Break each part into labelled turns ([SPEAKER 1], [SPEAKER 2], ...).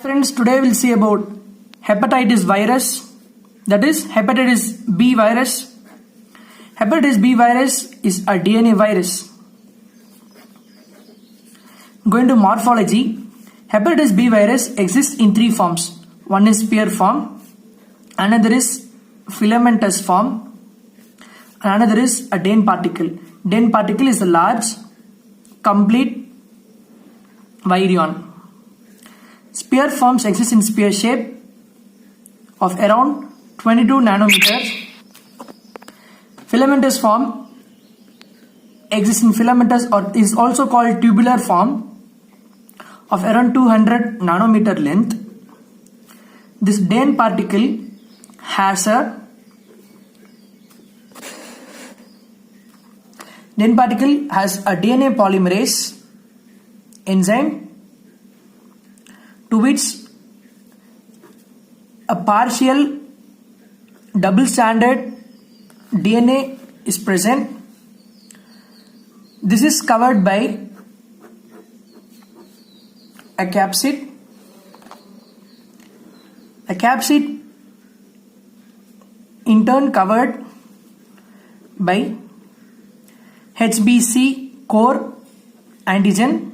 [SPEAKER 1] Friends, today we'll see about hepatitis virus, that is hepatitis B virus. Hepatitis B virus is a DNA virus. Going to morphology, hepatitis B virus exists in three forms. One is sphere form, another is filamentous form, and another is a Dehn particle. Dehn particle is a large, complete virion. Sphere forms exist in sphere shape of around 22 nanometers. Filamentous form exists in filamentous or is also called tubular form of around 200 nanometer length. This Dehn particle has a DNA polymerase enzyme to which a partial double-stranded DNA is present. This is covered by a capsid. A capsid in turn covered by HBC core antigen.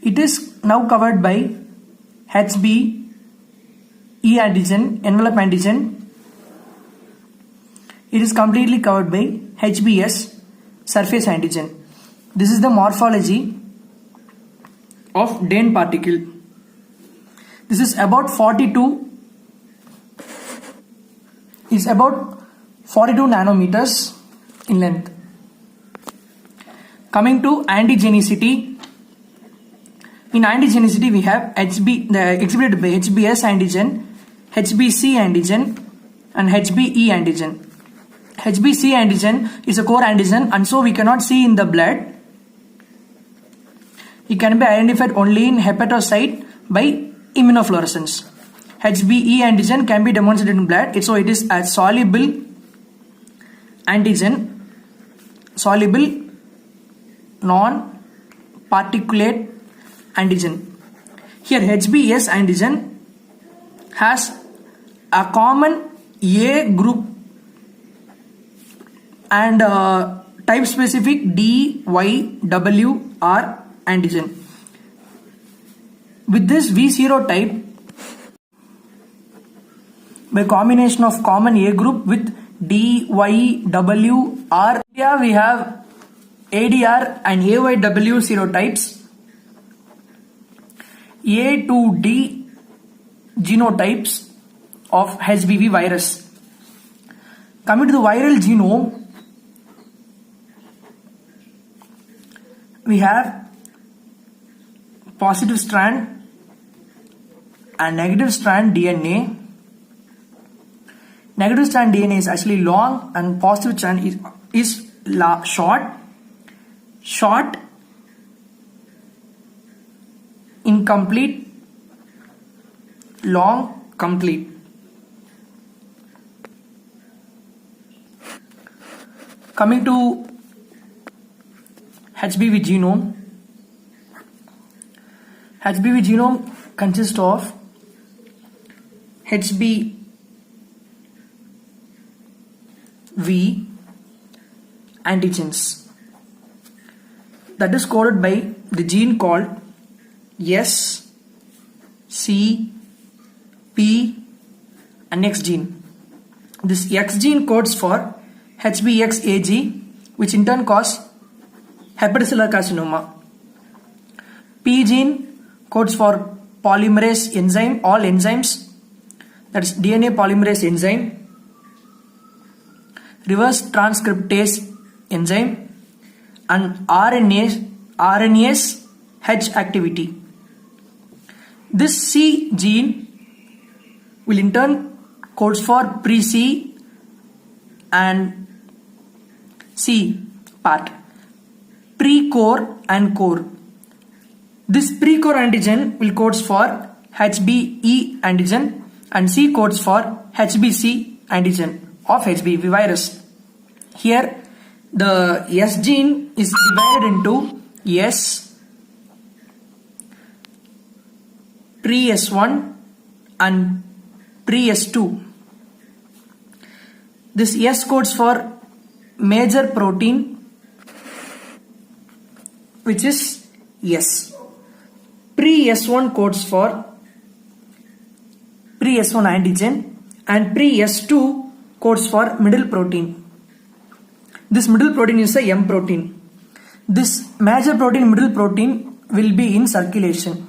[SPEAKER 1] It is now covered by HBE antigen, envelope antigen. It is completely covered by HBS, surface antigen. This is the morphology of Dehn particle. This is about 42 nanometers in length. Coming to antigenicity. In antigenicity, we have exhibited by HBS antigen, HBC antigen, and HBE antigen. HBC antigen is a core antigen, and so we cannot see in the blood. It can be identified only in hepatocyte by immunofluorescence. HBE antigen can be demonstrated in blood, so it is a soluble antigen, soluble non-particulate antigen. Here HBS antigen has a common A group and type specific DYWR antigen. With this V0 type, by combination of common A group with DYWR, here we have ADR and AYW serotypes, A to D genotypes of HBV virus. Coming to the viral genome, we have positive strand and negative strand DNA. Negative strand DNA is actually long and positive strand is short, incomplete, long, complete. Coming to HBV genome. HBV genome consists of HBV antigens that is coded by the gene called S, C, P and X gene. This X gene codes for HBxAg, which in turn cause hepatocellular carcinoma. P gene codes for polymerase enzyme, all enzymes, that is DNA polymerase enzyme, reverse transcriptase enzyme, and RNase H activity. This C gene will in turn codes for pre-C and C part, pre-core and core. This pre-core antigen will codes for HBE antigen and C codes for HBC antigen of HBV virus. Here the S gene is divided into S, pre-S1 and pre-S2. This S codes for major protein, which is S. Pre-S1 codes for pre-S1 antigen and pre-S2 codes for middle protein. This middle protein is a M protein. This major protein, middle protein will be in circulation.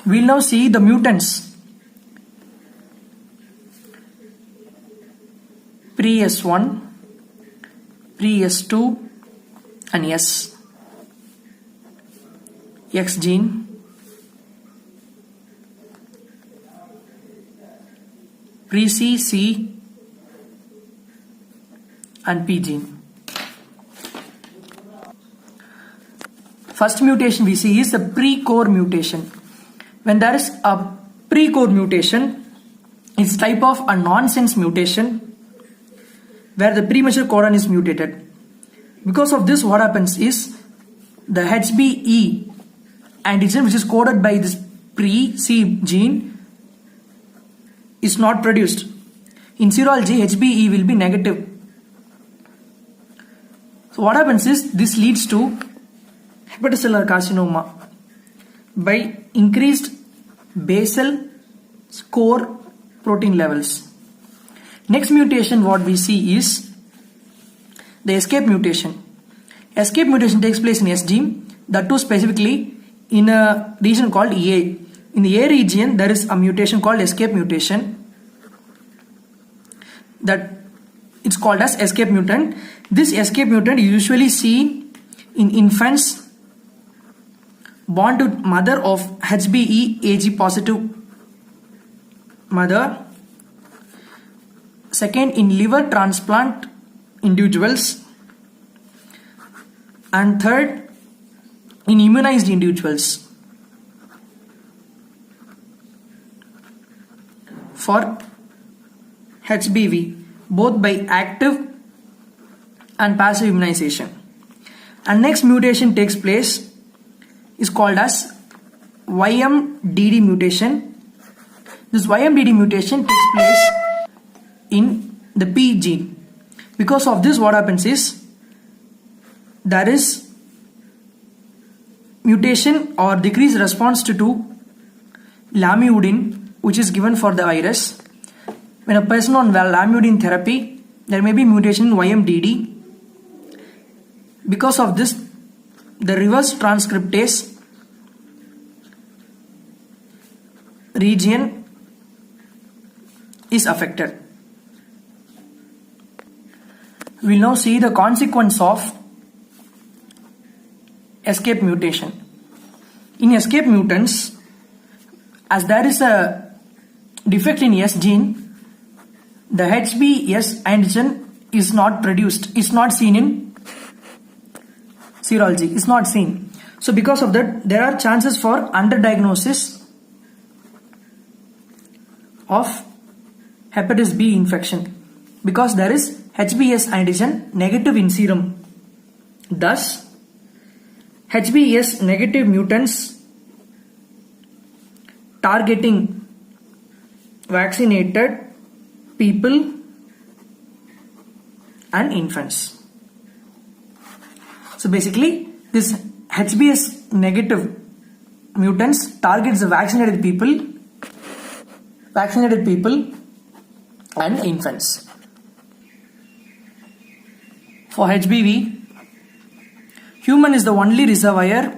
[SPEAKER 1] We will now see the mutants. Pre-S1, pre-S2 and S. X gene, pre-C, C and P gene. First mutation we see is a pre-core mutation. When there is a pre-core mutation, it's type of a nonsense mutation where the premature codon is mutated. Because of this, what happens is the HBE antigen, which is coded by this pre-C gene, is not produced. In serology, HBE will be negative. So what happens is this leads to hepatocellular carcinoma by increased basal core protein levels. Next mutation what we see is the escape mutation. Escape mutation takes place in S gene, that too specifically in a region called A. In the A region there is a mutation called escape mutation, that it's called as escape mutant. This escape mutant is usually seen in infants born to mother of HBe Ag positive mother. Second, in liver transplant individuals. And third, in immunized individuals. For HBV, both by active and passive immunization. And next mutation takes place is called as YMDD mutation. This YMDD mutation takes place in the P gene. Because of this, what happens is there is mutation or decreased response to lamivudine, which is given for the virus. When a person on lamivudine therapy, there may be mutation in YMDD. Because of this, the reverse transcriptase region is affected. We will now see the consequence of escape mutation. In escape mutants, as there is a defect in S gene, the HBs antigen is not produced, is not seen in serology, is not seen. So because of that, there are chances for underdiagnosis of hepatitis B infection because there is HBs antigen negative in serum. Thus, HBs negative mutants targeting vaccinated people and infants. So basically, this HBs negative mutants targets the vaccinated people and infants. For HBV, human is the only reservoir.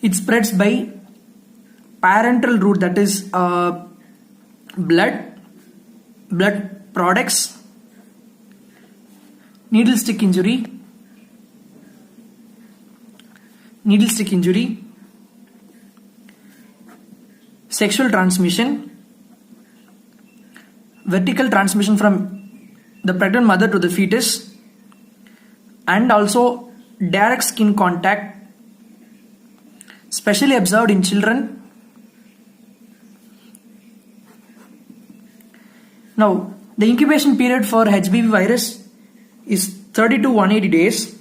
[SPEAKER 1] It spreads by parental route, that is blood products, needle stick injury, sexual transmission, vertical transmission from the pregnant mother to the fetus, and also direct skin contact, specially observed in children. Now, the incubation period for HBV virus is 30 to 180 days.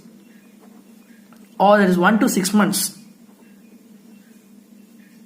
[SPEAKER 1] or that is 1 to 6 months